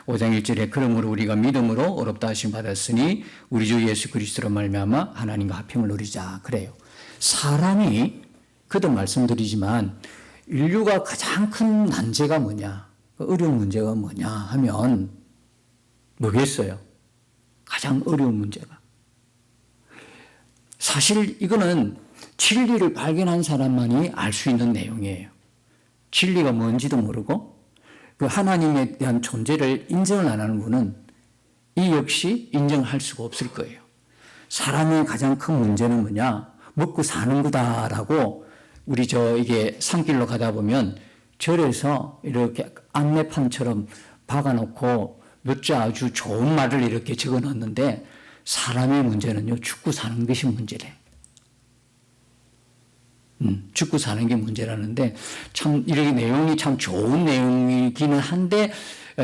5장 1절에 그러므로 우리가 믿음으로 어렵다 하심 받았으니 우리 주 예수 그리스도로 말미암아 하나님과 화평을 누리자 그래요. 사람이 그도 말씀드리지만 인류가 가장 큰 난제가 뭐냐, 어려운 문제가 뭐냐 하면 뭐겠어요? 가장 어려운 문제가. 사실 이거는 진리를 발견한 사람만이 알 수 있는 내용이에요. 진리가 뭔지도 모르고 그 하나님에 대한 존재를 인정을 안 하는 분은 이 역시 인정할 수가 없을 거예요. 사람의 가장 큰 문제는 뭐냐? 먹고 사는 거다라고 우리 이게 산길로 가다 보면 절에서 이렇게 안내판처럼 박아놓고 몇 자 아주 좋은 말을 이렇게 적어 놓는데 사람의 문제는요, 죽고 사는 것이 문제래. 죽고 사는 게 문제라는데 참 이렇게 내용이 참 좋은 내용이기는 한데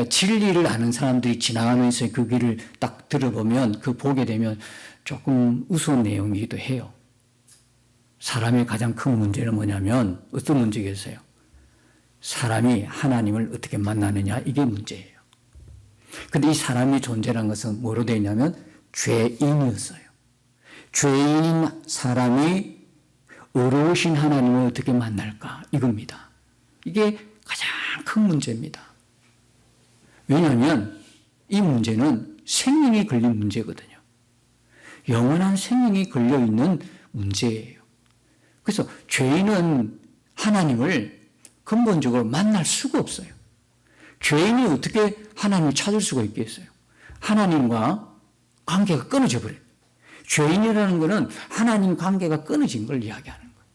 진리를 아는 사람들이 지나가면서 그 길을 딱 들어보면 그 보게 되면 조금 우스운 내용이기도 해요. 사람의 가장 큰 문제는 뭐냐면 어떤 문제겠어요? 사람이 하나님을 어떻게 만나느냐 이게 문제예요. 그런데 이 사람의 존재라는 것은 뭐로 되어 있냐면 죄인이었어요. 죄인인 사람이 어려우신 하나님을 어떻게 만날까 이겁니다. 이게 가장 큰 문제입니다. 왜냐하면 이 문제는 생명이 걸린 문제거든요. 영원한 생명이 걸려있는 문제예요. 그래서 죄인은 하나님을 근본적으로 만날 수가 없어요. 죄인이 어떻게 하나님을 찾을 수가 있겠어요? 하나님과 관계가 끊어져 버려요. 죄인이라는 것은 하나님 관계가 끊어진 걸 이야기하는 거예요.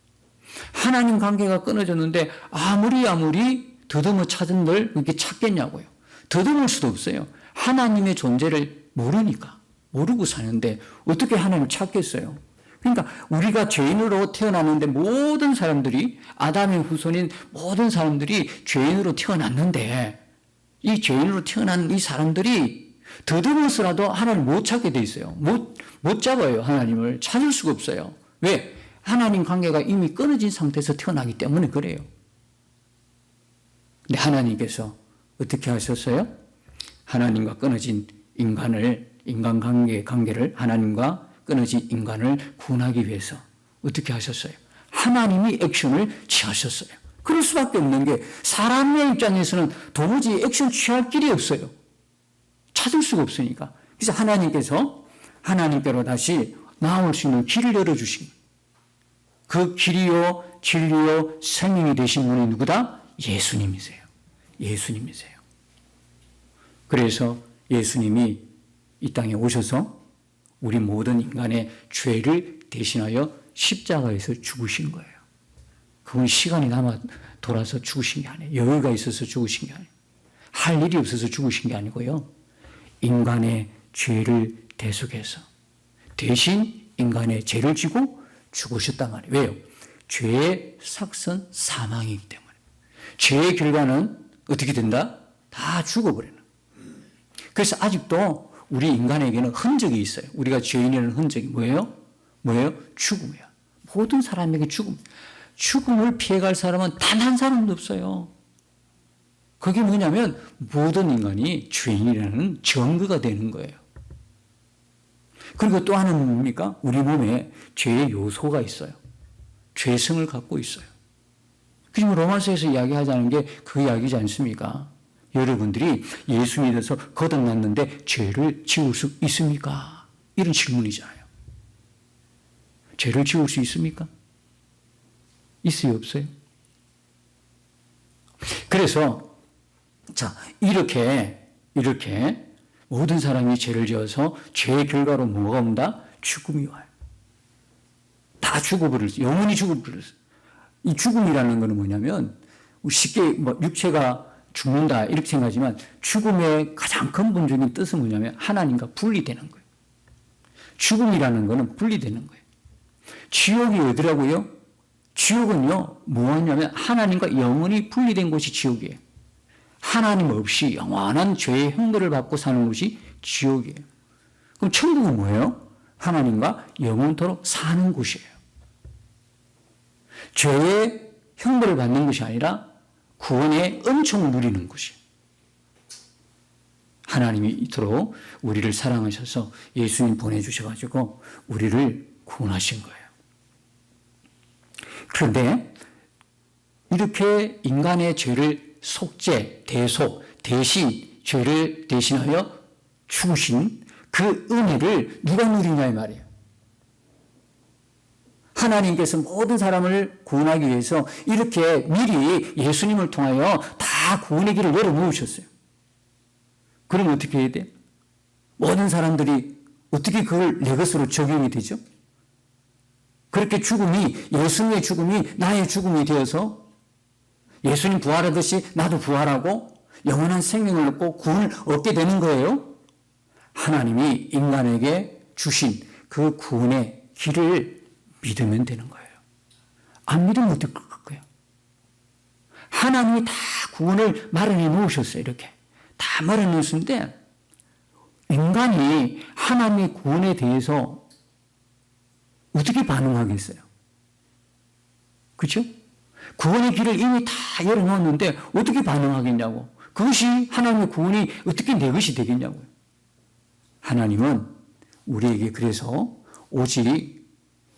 하나님 관계가 끊어졌는데 아무리 더듬어 찾은 걸 이렇게 찾겠냐고요. 더듬을 수도 없어요. 하나님의 존재를 모르고 사는데 어떻게 하나님을 찾겠어요? 그러니까 우리가 죄인으로 태어났는데 모든 사람들이 아담의 후손인 모든 사람들이 죄인으로 태어났는데 이 죄인으로 태어난 이 사람들이 더듬어서라도 하나님을 못 찾게 돼 있어요. 못 잡아요. 하나님을 찾을 수가 없어요. 왜? 하나님 관계가 이미 끊어진 상태에서 태어나기 때문에 그래요. 근데 하나님께서 어떻게 하셨어요? 하나님과 끊어진 관계를 하나님과 끊어진 인간을 구원하기 위해서 어떻게 하셨어요? 하나님이 액션을 취하셨어요. 그럴 수밖에 없는 게 사람의 입장에서는 도무지 액션 취할 길이 없어요. 찾을 수가 없으니까. 그래서 하나님께로 다시 나올 수 있는 길을 열어주신 그 길이요 진리요 생명이 되신 분이 누구다? 예수님이세요. 그래서 예수님이 이 땅에 오셔서 우리 모든 인간의 죄를 대신하여 십자가에서 죽으신 거예요. 그건 시간이 남아 돌아서 죽으신 게 아니에요. 여유가 있어서 죽으신 게 아니에요. 할 일이 없어서 죽으신 게 아니고요. 인간의 죄를 대속해서 대신 인간의 죄를 지고 죽으셨단 말이에요. 왜요? 죄의 삭선 사망이기 때문에. 죄의 결과는 어떻게 된다? 다 죽어버리는. 그래서 아직도 우리 인간에게는 흔적이 있어요. 우리가 죄인이라는 흔적이 뭐예요? 죽음이에요. 모든 사람에게 죽음. 죽음을 피해갈 사람은 단 한 사람도 없어요. 그게 뭐냐면 모든 인간이 죄인이라는 증거가 되는 거예요. 그리고 또 하나는 뭡니까? 우리 몸에 죄의 요소가 있어요. 죄성을 갖고 있어요. 지금 로마서에서 이야기하자는 게 그 이야기지 않습니까? 여러분들이 예수 믿어서 거듭났는데 죄를 지울 수 있습니까? 이런 질문이잖아요. 죄를 지울 수 있습니까? 있어요, 없어요? 그래서 이렇게 모든 사람이 죄를 지어서 죄의 결과로 뭐가 온다? 죽음이 와요. 다 죽어버렸어요. 영원히 죽어버렸어요. 이 죽음이라는 것은 뭐냐면 쉽게 육체가 죽는다 이렇게 생각하지만 죽음의 가장 근본적인 뜻은 뭐냐면 하나님과 분리되는 거예요. 죽음이라는 것은 분리되는 거예요. 지옥이 어디라고요? 지옥은요 뭐냐면 하나님과 영원히 분리된 곳이 지옥이에요. 하나님 없이 영원한 죄의 형벌을 받고 사는 곳이 지옥이에요. 그럼 천국은 뭐예요? 하나님과 영원토록 사는 곳이에요. 죄의 형벌을 받는 것이 아니라 구원의 은총을 누리는 곳이에요. 하나님이 이토록 우리를 사랑하셔서 예수님 보내주셔가지고 우리를 구원하신 거예요. 그런데 이렇게 인간의 죄를 속죄, 대속, 대신, 죄를 대신하여 죽으신 그 은혜를 누가 누리냐 이 말이에요. 하나님께서 모든 사람을 구원하기 위해서 이렇게 미리 예수님을 통하여 다 구원의 길을 열어놓으셨어요. 그럼 어떻게 해야 돼? 모든 사람들이 어떻게 그걸 내 것으로 적용이 되죠? 그렇게 죽음이, 예수님의 죽음이 나의 죽음이 되어서 예수님 부활하듯이 나도 부활하고 영원한 생명을 얻고 구원을 얻게 되는 거예요. 하나님이 인간에게 주신 그 구원의 길을 믿으면 되는 거예요. 안 믿으면 어떡할 거예요? 하나님이 다 구원을 마련해 놓으셨어요. 이렇게 다 마련해 놓으셨는데 인간이 하나님의 구원에 대해서 어떻게 반응하겠어요? 그렇죠? 구원의 길을 이미 다 열어놓았는데 어떻게 반응하겠냐고. 그것이 하나님의 구원이 어떻게 내 것이 되겠냐고요. 하나님은 우리에게 그래서 오직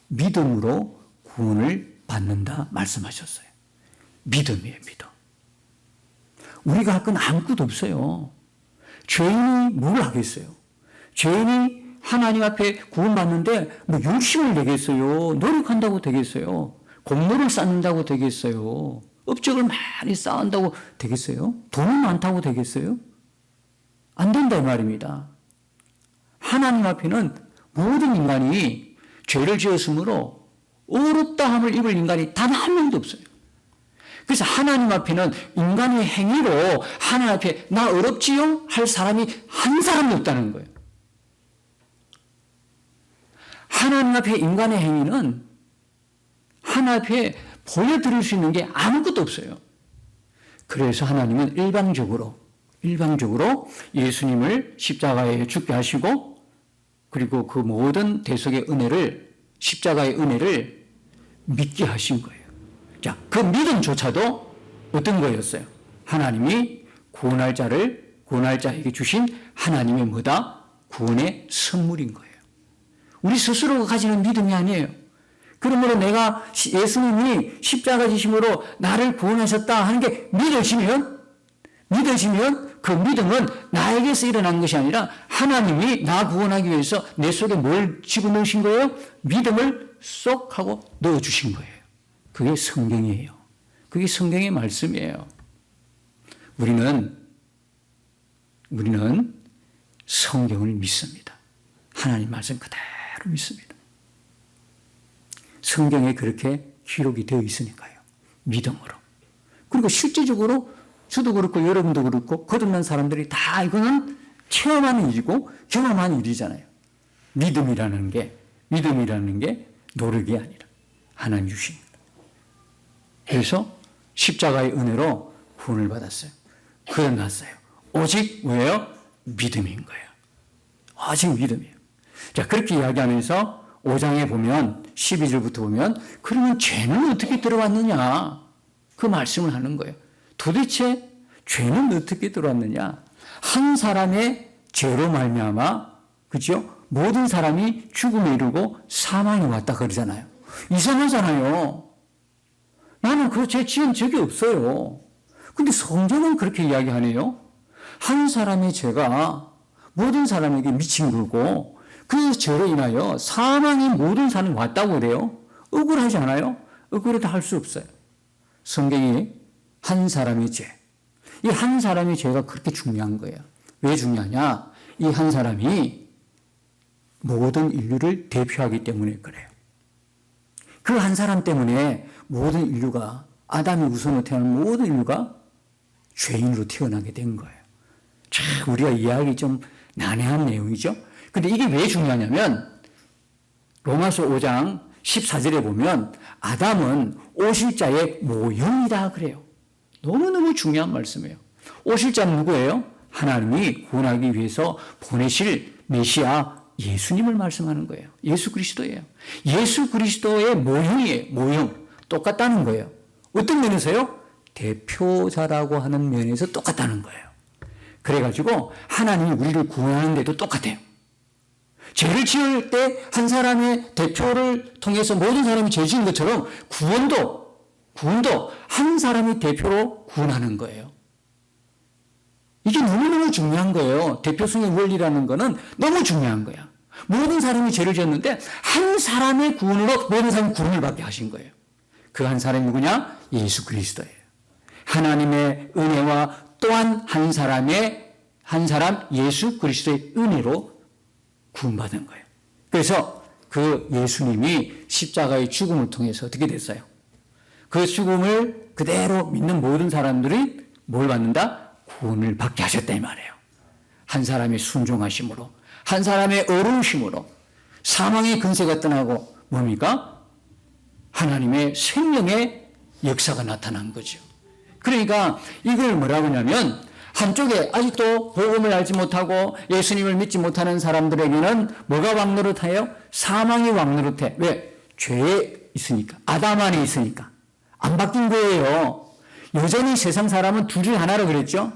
믿음으로 구원을 받는다 말씀하셨어요. 믿음이에요, 믿음. 우리가 할 건 아무것도 없어요. 죄인이 뭘 하겠어요? 죄인이 하나님 앞에 구원받는데 뭐 욕심을 내겠어요? 노력한다고 되겠어요? 공로를 쌓는다고 되겠어요? 업적을 많이 쌓은다고 되겠어요? 돈이 많다고 되겠어요? 안 된다 이 말입니다. 하나님 앞에는 모든 인간이 죄를 지었으므로 어렵다 함을 입을 인간이 단 한 명도 없어요. 그래서 하나님 앞에는 인간의 행위로 하나님 앞에 나 어렵지요? 할 사람이 한 사람도 없다는 거예요. 하나님 앞에 인간의 행위는 하나님 앞에 보여드릴 수 있는 게 아무것도 없어요. 그래서 하나님은 일방적으로 예수님을 십자가에 죽게 하시고 그리고 그 모든 대속의 은혜를 십자가의 은혜를 믿게 하신 거예요. 자, 그 믿음조차도 어떤 거였어요? 하나님이 구원할 자에게 주신 하나님의 뭐다? 구원의 선물인 거예요. 우리 스스로가 가지는 믿음이 아니에요. 그러므로 내가 예수님이 십자가 지심으로 나를 구원하셨다 하는 게 믿어지면 그 믿음은 나에게서 일어난 것이 아니라 하나님이 나 구원하기 위해서 내 속에 뭘 집어넣으신 거예요? 믿음을 쏙 하고 넣어주신 거예요. 그게 성경이에요. 그게 성경의 말씀이에요. 우리는 성경을 믿습니다. 하나님 말씀 그대로 믿습니다. 성경에 그렇게 기록이 되어 있으니까요. 믿음으로. 그리고 실제적으로 저도 그렇고 여러분도 그렇고 거듭난 사람들이 다 이거는 체험하는 일이고 경험하는 일이잖아요. 믿음이라는 게 노력이 아니라 하나님 주신 거예요. 그래서 십자가의 은혜로 구원을 받았어요. 구원났어요. 오직 왜요? 믿음인 거예요. 오직 믿음이에요. 자, 그렇게 이야기하면서 5장에 보면 12절부터 보면 그러면 죄는 어떻게 들어왔느냐? 그 말씀을 하는 거예요. 도대체 죄는 어떻게 들어왔느냐? 한 사람의 죄로 말미암아 그렇죠? 모든 사람이 죽음에 이르고 사망이 왔다 그러잖아요. 이상하잖아요. 나는 그 죄 지은 적이 없어요. 근데 성경은 그렇게 이야기하네요. 한 사람의 죄가 모든 사람에게 미친 거고 그 죄로 인하여 사망이 모든 사람이 왔다고 그래요. 억울하지 않아요? 억울해도 할 수 없어요. 성경이 한 사람의 죄, 이 한 사람의 죄가 그렇게 중요한 거예요. 왜 중요하냐? 이 한 사람이 모든 인류를 대표하기 때문에 그래요. 그 한 사람 때문에 모든 인류가 아담이 우선으로 태어난 모든 인류가 죄인으로 태어나게 된 거예요. 참 우리가 이해하기 좀 난해한 내용이죠. 근데 이게 왜 중요하냐면 로마서 5장 14절에 보면 아담은 오실 자의 모형이다 그래요. 너무너무 중요한 말씀이에요. 오실 자는 누구예요? 하나님이 구원하기 위해서 보내실 메시아 예수님을 말씀하는 거예요. 예수 그리스도예요. 예수 그리스도의 모형이에요. 모형. 똑같다는 거예요. 어떤 면에서요? 대표자라고 하는 면에서 똑같다는 거예요. 그래가지고 하나님이 우리를 구원하는 데도 똑같아요. 죄를 지을 때 한 사람의 대표를 통해서 모든 사람이 죄 지은 것처럼 구원도 한 사람이 대표로 구원하는 거예요. 이게 너무너무 중요한 거예요. 대표성의 원리라는 거는 너무 중요한 거야. 모든 사람이 죄를 지었는데 한 사람의 구원으로 모든 사람이 구원을 받게 하신 거예요. 그 한 사람이 누구냐? 예수 그리스도예요. 하나님의 은혜와 또한 한 사람 예수 그리스도의 은혜로 구원받은 거예요. 그래서 그 예수님이 십자가의 죽음을 통해서 어떻게 됐어요? 그 죽음을 그대로 믿는 모든 사람들이 뭘 받는다? 구원을 받게 하셨다 이 말이에요. 한 사람의 순종하심으로, 한 사람의 어려우심으로 사망의 근세가 떠나고 뭡니까? 하나님의 생명의 역사가 나타난 거죠. 그러니까 이걸 뭐라고 하냐면 한쪽에 아직도 복음을 알지 못하고 예수님을 믿지 못하는 사람들에게는 뭐가 왕노릇해요? 사망이 왕노릇해. 왜? 죄에 있으니까. 아담 안에 있으니까. 안 바뀐 거예요. 여전히 세상 사람은 둘 중에 하나로 그랬죠.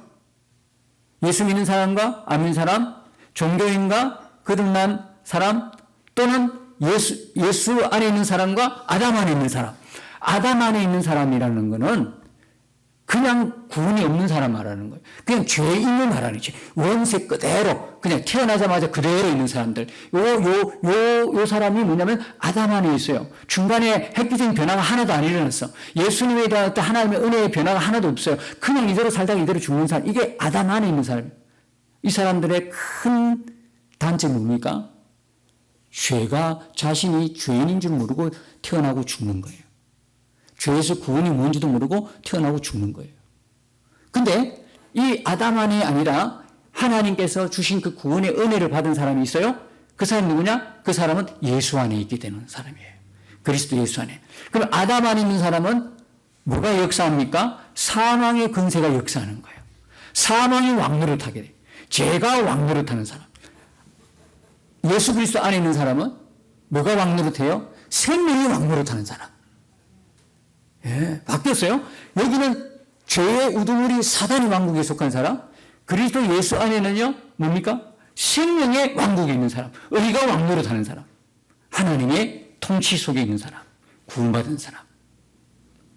예수 믿는 사람과 안 믿는 사람, 종교인과 거듭난 사람, 또는 예수 안에 있는 사람과 아담 안에 있는 사람. 아담 안에 있는 사람이라는 거는 그냥 구원이 없는 사람 말하는 거예요. 그냥 죄 있는 말하는 거지. 원색 그대로, 그냥 태어나자마자 그대로 있는 사람들. 요 사람이 뭐냐면 아담 안에 있어요. 중간에 획기적인 변화가 하나도 안 일어났어. 예수님에 대한 하나님의 은혜의 변화가 하나도 없어요. 그냥 이대로 살다가 이대로 죽는 사람. 이게 아담 안에 있는 사람이에요. 이 사람들의 큰 단점이 뭡니까? 죄가 자신이 죄인인 줄 모르고 태어나고 죽는 거예요. 죄에서 구원이 뭔지도 모르고 태어나고 죽는 거예요. 근데 이 아담 안이 아니라 하나님께서 주신 그 구원의 은혜를 받은 사람이 있어요. 그 사람이 누구냐? 그 사람은 예수 안에 있게 되는 사람이에요. 그리스도 예수 안에. 그럼 아담 안에 있는 사람은 뭐가 역사합니까? 사망의 근세가 역사하는 거예요. 사망이 왕노릇하게 돼요. 죄가 왕노릇하는 사람. 예수 그리스도 안에 있는 사람은 뭐가 왕노릇해요? 생명이 왕노릇하는 사람. 예, 바뀌었어요. 여기는 죄의 우두머리 사단의 왕국에 속한 사람, 그리스도 예수 안에는요, 뭡니까? 생명의 왕국에 있는 사람, 의가 왕노릇하는 사람, 하나님의 통치 속에 있는 사람, 구원받은 사람.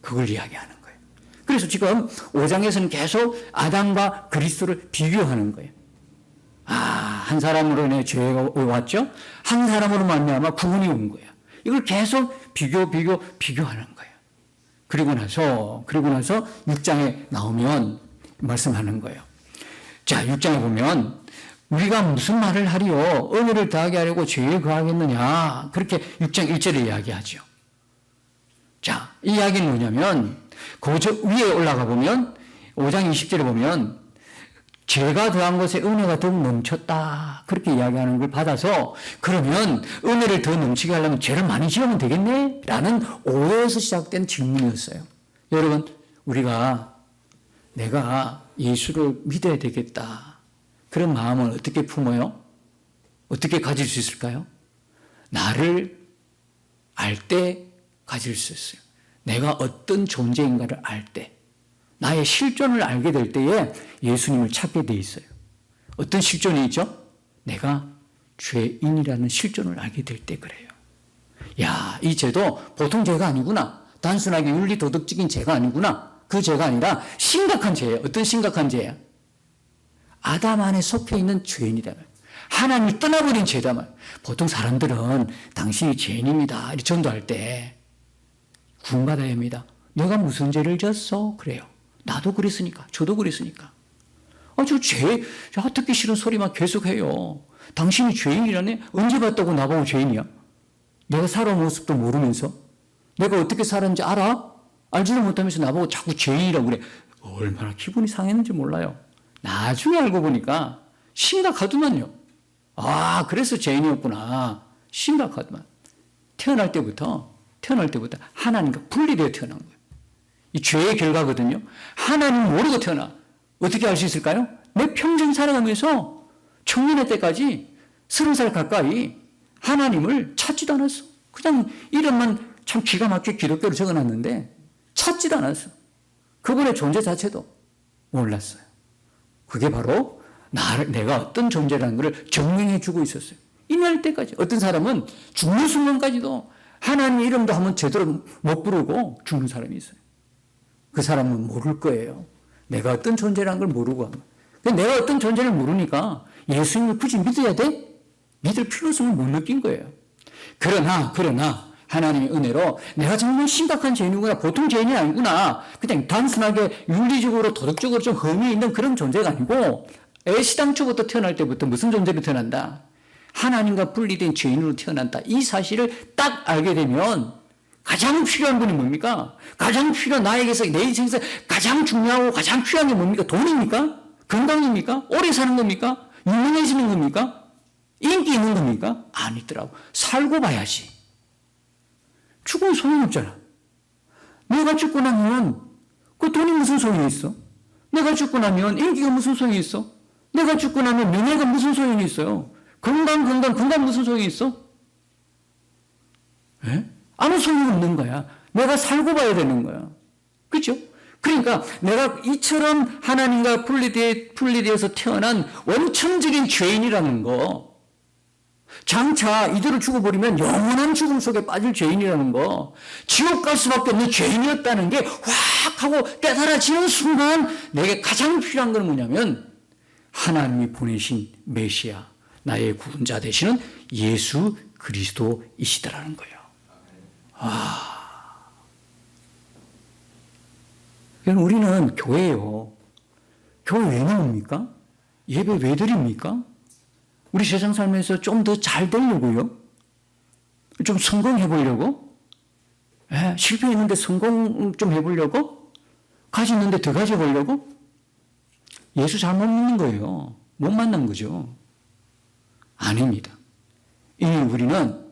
그걸 이야기하는 거예요. 그래서 지금 5장에서는 계속 아담과 그리스도를 비교하는 거예요. 한 사람으로 인해 죄가 왔죠? 한 사람으로 말미암아 구원이 온 거예요. 이걸 계속 비교하는 거예요. 그리고 나서 6장에 나오면 말씀하는 거예요. 자, 6장에 보면 우리가 무슨 말을 하리요? 은혜를 더하게 하려고 죄에 거하겠느냐? 그렇게 6장 1절에 이야기하죠. 자, 이 이야기는 뭐냐면 그 위에 올라가 보면 5장 20절에 보면 죄가 더한 것에 은혜가 더욱 넘쳤다. 그렇게 이야기하는 걸 받아서 그러면 은혜를 더 넘치게 하려면 죄를 많이 지으면 되겠네? 라는 오해에서 시작된 질문이었어요. 여러분, 내가 예수를 믿어야 되겠다. 그런 마음을 어떻게 품어요? 어떻게 가질 수 있을까요? 나를 알 때 가질 수 있어요. 내가 어떤 존재인가를 알 때. 나의 실존을 알게 될 때에 예수님을 찾게 돼 있어요. 어떤 실존이 있죠? 내가 죄인이라는 실존을 알게 될 때 그래요. 야, 이 죄도 보통 죄가 아니구나. 단순하게 윤리 도덕적인 죄가 아니구나. 그 죄가 아니라 심각한 죄예요. 어떤 심각한 죄야? 아담 안에 속해 있는 죄인이다. 하나님을 떠나버린 죄다. 보통 사람들은 당신이 죄인입니다. 이렇게 전도할 때 구원받아야 합니다. 내가 무슨 죄를 졌어? 그래요. 나도 그랬으니까. 저도 그랬으니까. 저 듣기 싫은 소리만 계속해요. 당신이 죄인이라네? 언제 봤다고 나보고 죄인이야? 내가 살아온 모습도 모르면서? 내가 어떻게 살았는지 알아? 알지도 못하면서 나보고 자꾸 죄인이라고 그래. 얼마나 기분이 상했는지 몰라요. 나중에 알고 보니까 심각하더만요. 그래서 죄인이었구나. 심각하더만. 태어날 때부터 하나님과 분리되어 태어난 거예요. 이 죄의 결과거든요. 하나님 모르고 태어나. 어떻게 알 수 있을까요? 내 평생 살아가면서 청년의 때까지 30살 가까이 하나님을 찾지도 않았어. 그냥 이름만 참 기가 막히게 기독교로 적어놨는데 찾지도 않았어. 그분의 존재 자체도 몰랐어요. 그게 바로 내가 어떤 존재라는 것을 증명해 주고 있었어요. 임할 때까지. 어떤 사람은 죽는 순간까지도 하나님 이름도 한번 제대로 못 부르고 죽는 사람이 있어요. 그 사람은 모를 거예요. 내가 어떤 존재라는 걸 모르고. 내가 어떤 존재를 모르니까 예수님을 굳이 믿어야 돼? 믿을 필요성을 못 느낀 거예요. 그러나 하나님의 은혜로 내가 정말 심각한 죄인이구나, 보통 죄인이 아니구나, 그냥 단순하게 윤리적으로 도덕적으로 좀 흠이 있는 그런 존재가 아니고 애시당초부터 태어날 때부터 무슨 존재로 태어난다? 하나님과 분리된 죄인으로 태어난다. 이 사실을 딱 알게 되면 가장 필요한 분이 뭡니까? 가장 필요한, 나에게서 내 인생에서 가장 중요하고 가장 필요한 게 뭡니까? 돈입니까? 건강입니까? 오래 사는 겁니까? 유명해지는 겁니까? 인기 있는 겁니까? 아니더라고. 살고 봐야지. 죽으면 소용없잖아. 내가 죽고 나면 그 돈이 무슨 소용이 있어? 내가 죽고 나면 인기가 무슨 소용이 있어? 내가 죽고 나면 명예가 무슨 소용이 있어요? 건강 무슨 소용이 있어? 예? 아무 소용이 없는 거야. 내가 살고 봐야 되는 거야. 그렇죠? 그러니까 내가 이처럼 하나님과 분리되어서 태어난 원천적인 죄인이라는 거, 장차 이대로 죽어버리면 영원한 죽음 속에 빠질 죄인이라는 거, 지옥 갈 수밖에 없는 죄인이었다는 게 확 하고 깨달아지는 순간 내게 가장 필요한 건 뭐냐면 하나님이 보내신 메시아, 나의 구원자 되시는 예수 그리스도이시더라는 거예요. 우리는 교회예요. 교회 왜 나옵니까? 예배 왜 드립니까? 우리 세상 살면서 좀 더 잘 되려고요? 좀 성공해 보려고? 실패했는데 성공 좀 해보려고? 가졌는데 더 가져보려고? 예수 잘못 믿는 거예요. 못 만난 거죠. 아닙니다. 이미 우리는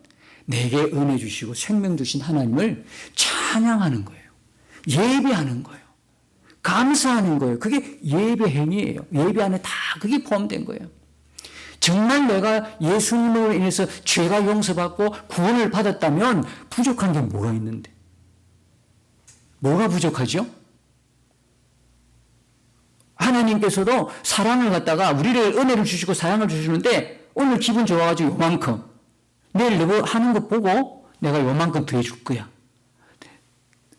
내게 은혜 주시고 생명 주신 하나님을 찬양하는 거예요. 예배하는 거예요. 감사하는 거예요. 그게 예배 행위예요. 예배 안에 다 그게 포함된 거예요. 정말 내가 예수님으로 인해서 죄가 용서받고 구원을 받았다면 부족한 게 뭐가 있는데? 뭐가 부족하죠? 하나님께서도 사랑을 갖다가 우리를 은혜를 주시고 사랑을 주시는데 오늘 기분 좋아가지고 요만큼, 내일 너 하는 거 보고 내가 요만큼 더 해줄 거야.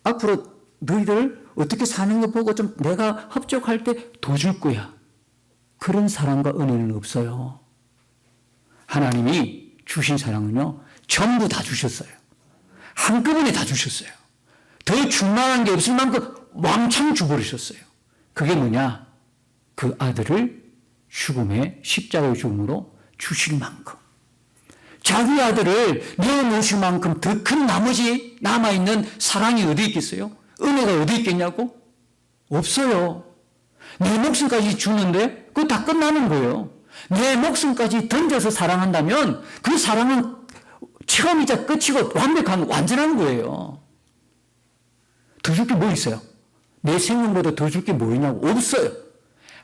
앞으로 너희들 어떻게 사는 거 보고 좀 내가 합족할 때 더 줄 거야. 그런 사랑과 은혜는 없어요. 하나님이 주신 사랑은요, 전부 다 주셨어요. 한꺼번에 다 주셨어요. 더 충만한 게 없을 만큼 왕창 주버리셨어요. 그게 뭐냐? 그 아들을 죽음의 십자가의 죽음으로 주실 만큼, 자기 아들을 내어놓으실 만큼 더 큰 나머지 남아있는 사랑이 어디 있겠어요? 은혜가 어디 있겠냐고? 없어요. 내 목숨까지 주는데 그거 다 끝나는 거예요. 내 목숨까지 던져서 사랑한다면 그 사랑은 처음이자 끝이고 완전한 거예요. 더 줄 게 뭐 있어요? 내 생명보다 더 줄 게 뭐 있냐고? 없어요.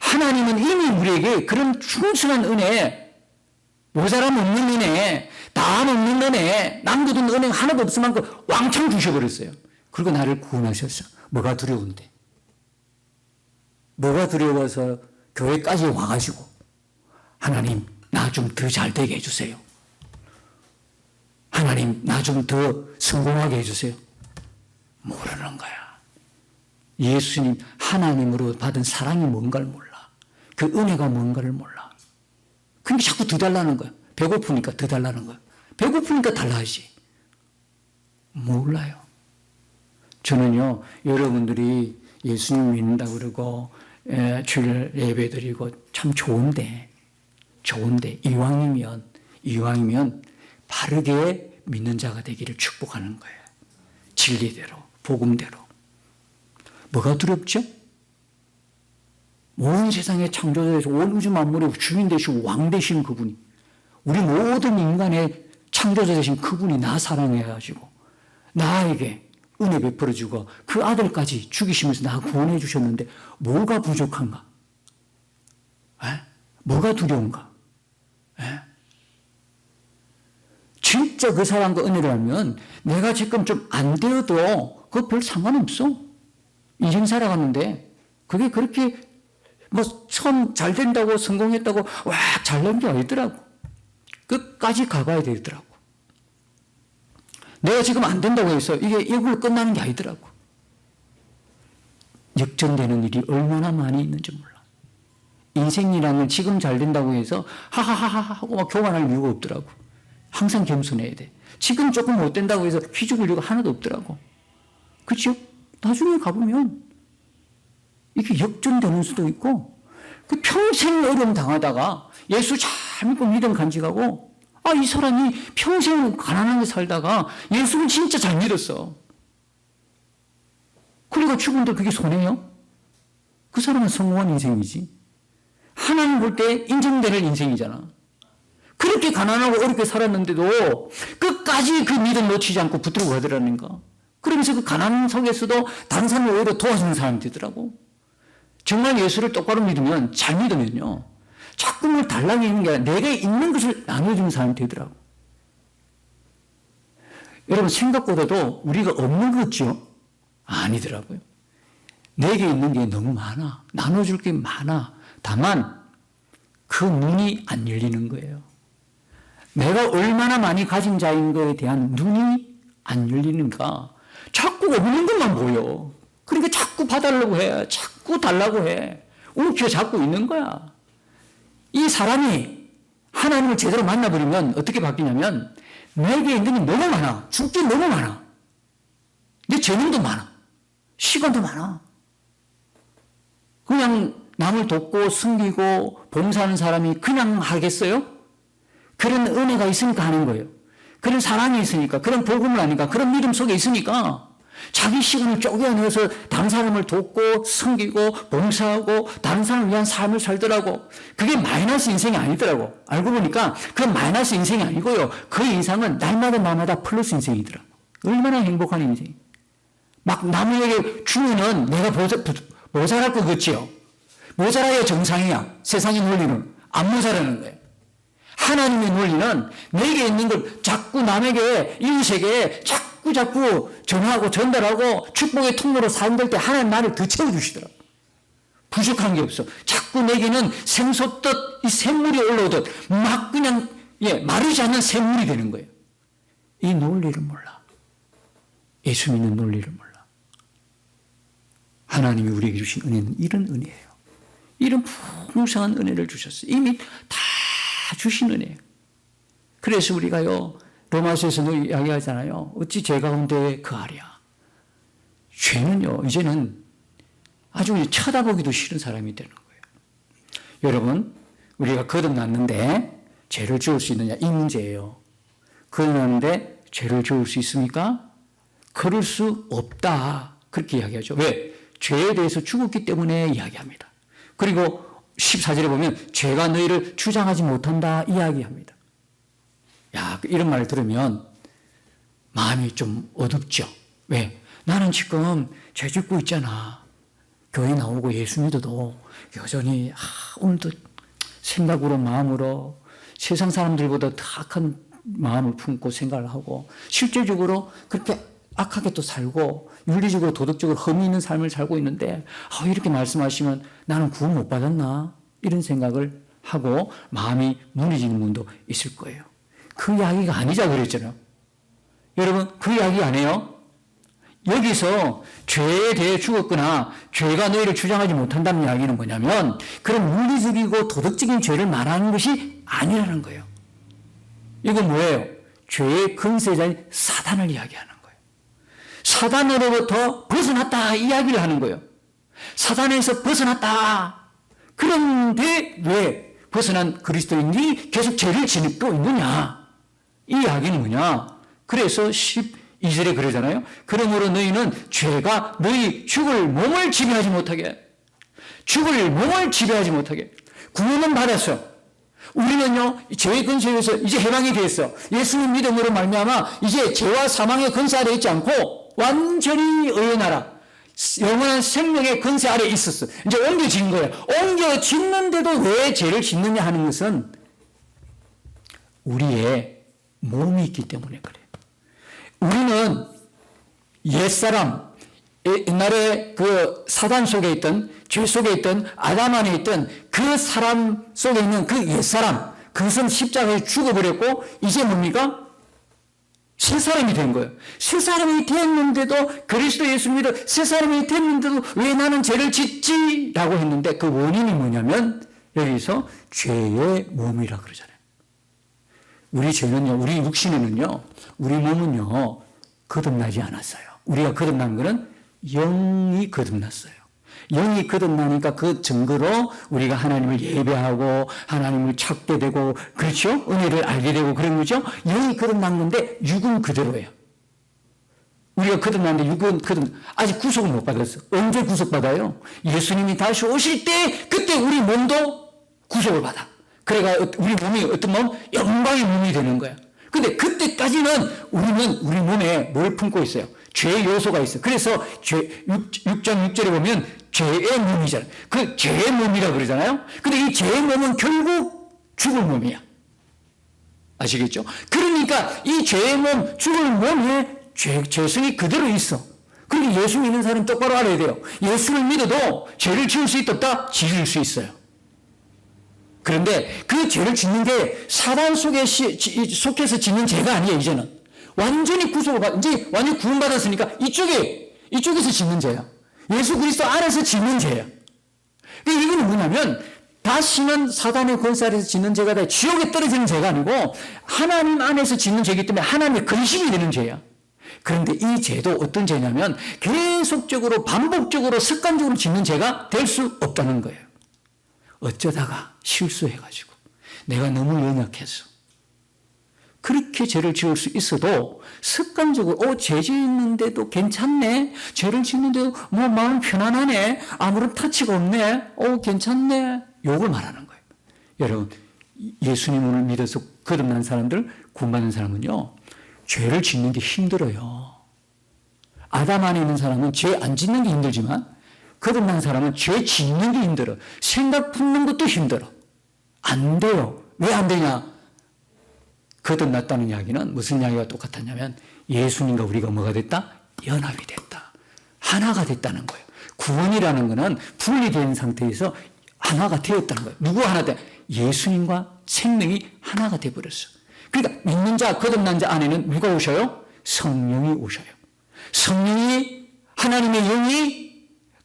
하나님은 이미 우리에게 그런 충분한 은혜, 모자람 없는 은혜, 다함 없는 은혜, 남겨둔 은혜 하나도 없을 만큼 왕창 주셔버렸어요. 그리고 나를 구원하셨어. 뭐가 두려운데? 뭐가 두려워서 교회까지 와가지고 하나님 나 좀 더 잘 되게 해주세요. 하나님 나 좀 더 성공하게 해주세요. 모르는 거야. 예수님 하나님으로 받은 사랑이 뭔가를 몰라. 그 은혜가 뭔가를 몰라. 그러니까 자꾸 더 달라는 거야. 배고프니까 더 달라는 거야. 배고프니까 달라야지. 몰라요. 저는요, 여러분들이 예수님 믿는다고 그러고 주일 예배 드리고 참 좋은데 이왕이면 바르게 믿는 자가 되기를 축복하는 거예요. 진리대로, 복음대로. 뭐가 두렵죠? 온 세상의 창조자에서 온 우주 만물의 주인 되시고 왕 되신 그분이, 우리 모든 인간의 창조자 되신 그분이 나 사랑해가지고 나에게 은혜 베풀어주고 그 아들까지 죽이시면서 나 구원해 주셨는데 뭐가 부족한가? 뭐가 두려운가? 진짜 그 사랑과 은혜를 알면 내가 지금 좀 안 되어도 그거 별 상관없어. 인생 살아가는데 그게 그렇게 뭐 처음 잘 된다고 성공했다고 와 잘난 게 아니더라고. 끝까지 가봐야 되더라고. 내가 지금 안 된다고 해서 이게 이걸로 끝나는 게 아니더라고. 역전되는 일이 얼마나 많이 있는지 몰라. 인생이라는 건 지금 잘 된다고 해서 하하하하 하고 막 교만할 이유가 없더라고. 항상 겸손해야 돼. 지금 조금 못 된다고 해서 휘죽을 이유가 하나도 없더라고. 그렇죠? 나중에 가보면 이게 역전되는 수도 있고, 그 평생 어려움 당하다가 예수 잘 믿고 믿음 간직하고, 이 사람이 평생 가난하게 살다가 예수를 진짜 잘 믿었어. 그리고 죽은데 그게 손해요? 그 사람은 성공한 인생이지. 하나님 볼 때 인정되는 인생이잖아. 그렇게 가난하고 어렵게 살았는데도 끝까지 그 믿음 놓치지 않고 붙들고 가더라는 거. 그러면서 그 가난 속에서도 다른 사람을 오히려 도와주는 사람이 되더라고. 정말 예수를 똑바로 믿으면, 잘 믿으면요, 자꾸 뭘 달라고 있는 게 아니라 내게 있는 것을 나눠주는 사람이 되더라고. 여러분, 생각보다도 우리가 없는 거 같죠? 아니더라고요. 내게 있는 게 너무 많아. 나눠줄 게 많아. 다만 그 눈이 안 열리는 거예요. 내가 얼마나 많이 가진 자인 거에 대한 눈이 안 열리는가. 자꾸 없는 것만 보여. 그러니까 자꾸 봐달라고 해. 자꾸 달라고 해. 움켜 잡고 있는 거야. 이 사람이 하나님을 제대로 만나버리면 어떻게 바뀌냐면, 내게 있는 게 너무 많아. 줄 게 너무 많아. 내 재능도 많아. 시간도 많아. 그냥 남을 돕고 섬기고 봉사하는 사람이 그냥 하겠어요? 그런 은혜가 있으니까 하는 거예요. 그런 사랑이 있으니까, 그런 복음을 아니까, 그런 믿음 속에 있으니까 자기 시간을 쪼개어내서 다른 사람을 돕고 섬기고 봉사하고 다른 사람을 위한 삶을 살더라고. 그게 마이너스 인생이 아니더라고. 알고 보니까 그건 마이너스 인생이 아니고요, 그 인생은 날마다 플러스 인생이더라고. 얼마나 행복한 인생. 막 남에게 주면은 내가 모자랄 것 같지요. 모자라야 정상이야. 세상의 논리는 안 모자라는 거예요. 하나님의 논리는 내게 있는 걸 자꾸 남에게, 이웃에게 자꾸 전하고 전달하고 축복의 통로로 사용될 때 하나님 나를 더 채워주시더라고요. 부족한 게 없어. 자꾸 내게는 샘솟듯 이 샘물이 올라오듯 막 그냥 마르지 않는 샘물이 되는 거예요. 이 논리를 몰라. 예수 믿는 논리를 몰라. 하나님이 우리에게 주신 은혜는 이런 은혜예요. 이런 풍성한 은혜를 주셨어요. 이미 다 주신 은혜예요. 그래서 우리가요, 로마서에서도 이야기하잖아요. 어찌 죄 가운데 거하랴. 죄는요, 이제는 아주 쳐다보기도 싫은 사람이 되는 거예요. 여러분, 우리가 거듭났는데 죄를 지을 수 있느냐, 이 문제예요. 거듭났는데 죄를 지을 수 있습니까? 그럴 수 없다. 그렇게 이야기하죠. 왜? 죄에 대해서 죽었기 때문에 이야기합니다. 그리고 14절에 보면 죄가 너희를 주장하지 못한다 이야기합니다. 이런 말을 들으면 마음이 좀 어둡죠. 왜? 나는 지금 죄 짓고 있잖아. 교회 나오고 예수 믿어도 여전히 오늘도 생각으로 마음으로 세상 사람들보다 더 악한 마음을 품고 생각을 하고, 실제적으로 그렇게 악하게 또 살고 윤리적으로 도덕적으로 흠이 있는 삶을 살고 있는데 이렇게 말씀하시면 나는 구원 못 받았나, 이런 생각을 하고 마음이 무너지는 분도 있을 거예요. 그 이야기가 아니자 그랬잖아요. 여러분, 그 이야기 안 해요? 여기서 죄에 대해 죽었거나 죄가 너희를 주장하지 못한다는 이야기는 뭐냐면, 그런 물리적이고 도덕적인 죄를 말하는 것이 아니라는 거예요. 이건 뭐예요? 죄의 근세자인 사단을 이야기하는 거예요. 사단으로부터 벗어났다 이야기를 하는 거예요. 사단에서 벗어났다. 그런데 왜 벗어난 그리스도인이 계속 죄를 지니고 있느냐? 이 이야기는 뭐냐? 그래서 12절에 그러잖아요. 그러므로 너희는 죄가 너희 죽을 몸을 지배하지 못하게, 죽을 몸을 지배하지 못하게. 구원은 받았어. 우리는요, 죄의 근세에서 이제 해방이 됐어. 예수님 믿음으로 말미암아 이제 죄와 사망의 근세 아래 있지 않고 완전히 의의 나라, 영원한 생명의 근세 아래 있었어. 이제 옮겨진 거예요. 옮겨짓는데도 왜 죄를 짓느냐 하는 것은 우리의 몸이 있기 때문에 그래요. 우리는 옛사람, 옛날에 그 사단 속에 있던, 죄 속에 있던, 아담 안에 있던 그 사람 속에 있는 그 옛사람, 그것은 십자가에 죽어버렸고, 이제 뭡니까? 새 사람이 된 거예요. 새 사람이 됐는데도, 그리스도 예수 믿어 새 사람이 됐는데도 왜 나는 죄를 짓지? 라고 했는데 그 원인이 뭐냐면 여기서 죄의 몸이라 그러잖아요. 우리 죄는요, 우리 육신에는요, 우리 몸은요, 거듭나지 않았어요. 우리가 거듭난 거는 영이 거듭났어요. 영이 거듭나니까 그 증거로 우리가 하나님을 예배하고 하나님을 찾게 되고, 그렇죠? 은혜를 알게 되고 그런 거죠. 영이 거듭난 건데 육은 그대로예요. 우리가 거듭났는데 육은 아직 구속을 못 받았어. 언제 구속받아요? 예수님이 다시 오실 때 그때 우리 몸도 구속을 받아. 그래가 우리 몸이 어떤 몸? 영광의 몸이 되는 거야. 근데 그때까지는 우리 몸에 뭘 품고 있어요? 죄의 요소가 있어요. 그래서 6장 6절에 보면 죄의 몸이잖아요. 그 죄의 몸이라고 그러잖아요. 근데 이 죄의 몸은 결국 죽을 몸이야. 아시겠죠? 그러니까 이 죄의 몸, 죽을 몸에 죄성이 그대로 있어. 그러니까 예수 믿는 사람 똑바로 알아야 돼요. 예수를 믿어도 죄를 지을 수 있다? 지을 수 있어요. 그런데 그 죄를 짓는 게 사단 속에서 짓는 죄가 아니에요, 이제는. 완전히 이제 완전히 구원받았으니까 이쪽에서 짓는 죄야. 예수 그리스도 안에서 짓는 죄야. 이거는 뭐냐면, 다시는 사단의 권세 아래서 짓는 죄가 아니라 지옥에 떨어지는 죄가 아니고, 하나님 안에서 짓는 죄이기 때문에 하나님의 근심이 되는 죄야. 그런데 이 죄도 어떤 죄냐면, 계속적으로, 반복적으로, 습관적으로 짓는 죄가 될 수 없다는 거예요. 어쩌다가 실수해가지고 내가 너무 연약해서 그렇게 죄를 지을 수 있어도 습관적으로 죄 짓는데도 괜찮네, 죄를 짓는데도 뭐 마음 편안하네, 아무런 타치가 없네, 괜찮네, 욕을 말하는 거예요. 여러분, 예수님을 믿어서 거듭난 사람들, 구원받은 사람은요, 죄를 짓는 게 힘들어요. 아담 안에 있는 사람은 죄 안 짓는 게 힘들지만 거듭난 사람은 죄 짓는 게 힘들어. 생각 품는 것도 힘들어. 안 돼요. 왜 안 되냐? 거듭났다는 이야기는 무슨 이야기가 똑같았냐면, 예수님과 우리가 뭐가 됐다? 연합이 됐다. 하나가 됐다는 거예요. 구원이라는 것은 분리된 상태에서 하나가 되었다는 거예요. 누구 하나 돼? 예수님과 생명이 하나가 되어버렸어. 그러니까 믿는 자, 거듭난 자 안에는 누가 오셔요? 성령이 오셔요. 성령이, 하나님의 영이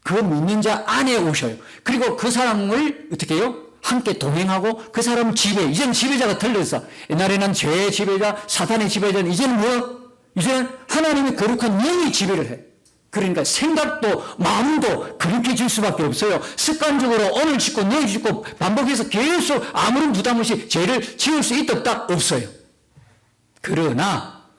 그 믿는 자 안에 오셔요. 그리고 그 사람을 어떻게 해요? 함께 동행하고 그 사람을 지배. 이제는 지배자가 틀렸어. 옛날에는 죄의 지배자, 사탄의 지배자는 이제는 뭐? 이제는 하나님의 거룩한 영이 지배를 해. 그러니까 생각도 마음도 그렇게 질 수밖에 없어요. 습관적으로 오늘 짓고 내일 짓고 반복해서 계속 아무런 부담 없이 죄를 지을 수 있다 없다? 없어요. 그러나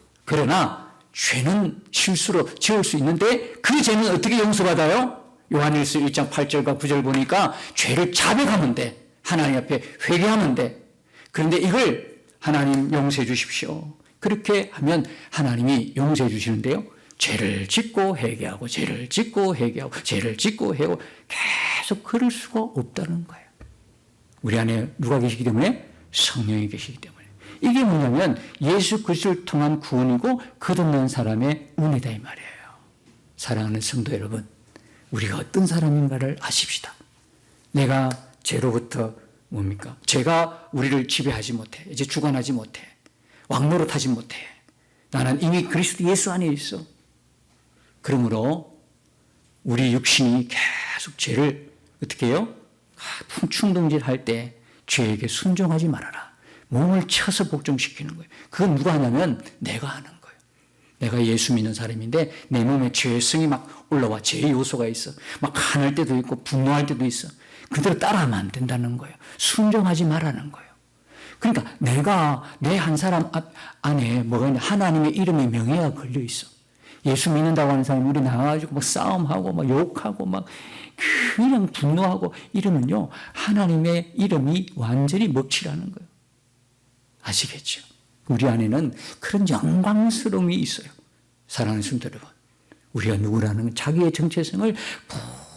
죄는 실수로 지을 수 있는데 그 죄는 어떻게 용서받아요? 요한일서 1장 8절과 9절 보니까 죄를 자백하면 돼. 하나님 앞에 회개하면 돼. 그런데 이걸 하나님 용서해 주십시오. 그렇게 하면 하나님이 용서해 주시는데요. 죄를 짓고 회개하고 죄를 짓고 회개하고 죄를 짓고 회개하고 계속 그럴 수가 없다는 거예요. 우리 안에 누가 계시기 때문에? 성령이 계시기 때문에. 이게 뭐냐면 예수 그리스도를 통한 구원이고 거듭난 사람의 은혜다 이 말이에요. 사랑하는 성도 여러분, 우리가 어떤 사람인가를 아십시다. 내가 죄로부터 뭡니까? 죄가 우리를 지배하지 못해. 이제 주관하지 못해. 왕노릇하지 못해. 나는 이미 그리스도 예수 안에 있어. 그러므로 우리 육신이 계속 죄를 어떻게 해요? 충동질할 때 죄에게 순종하지 말아라. 몸을 쳐서 복종시키는 거예요. 그건 누가 하냐면 내가 하는 거예요. 내가 예수 믿는 사람인데 내 몸에 죄성이 막 올라와. 죄의 요소가 있어. 막 화날 때도 있고 분노할 때도 있어. 그대로 따라하면 안 된다는 거예요. 순종하지 말라는 거예요. 그러니까 내가 내 한 사람 안에 뭐가 있냐, 하나님의 이름의 명예가 걸려 있어. 예수 믿는다고 하는 사람이 우리 나와가지고 막 싸움하고 막 욕하고 막 그냥 분노하고 이러면요, 하나님의 이름이 완전히 먹칠하는 거예요. 아시겠죠? 우리 안에는 그런 영광스러움이 있어요. 사랑하는 성도 여러분, 우리가 누구라는 자기의 정체성을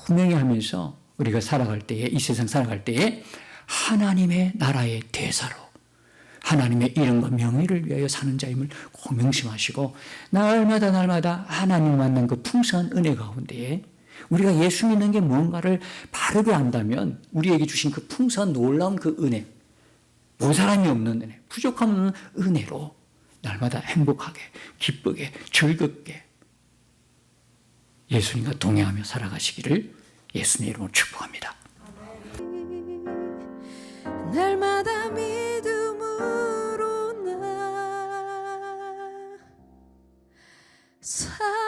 분명히 하면서 우리가 살아갈 때에, 이 세상 살아갈 때에 하나님의 나라의 대사로, 하나님의 이름과 명예를 위하여 사는 자임을 꼭 명심하시고 날마다 하나님 만난 그 풍성한 은혜 가운데에 우리가 예수 믿는 게 뭔가를 바르게 안다면 우리에게 주신 그 풍성한 놀라운 그 은혜, 모자람이 없는 은혜, 부족함 없는 은혜로 날마다 행복하게, 기쁘게, 즐겁게 예수님과 동행하며 살아가시기를 예수님의 이름으로 축복합니다. 날마다 믿음으로 나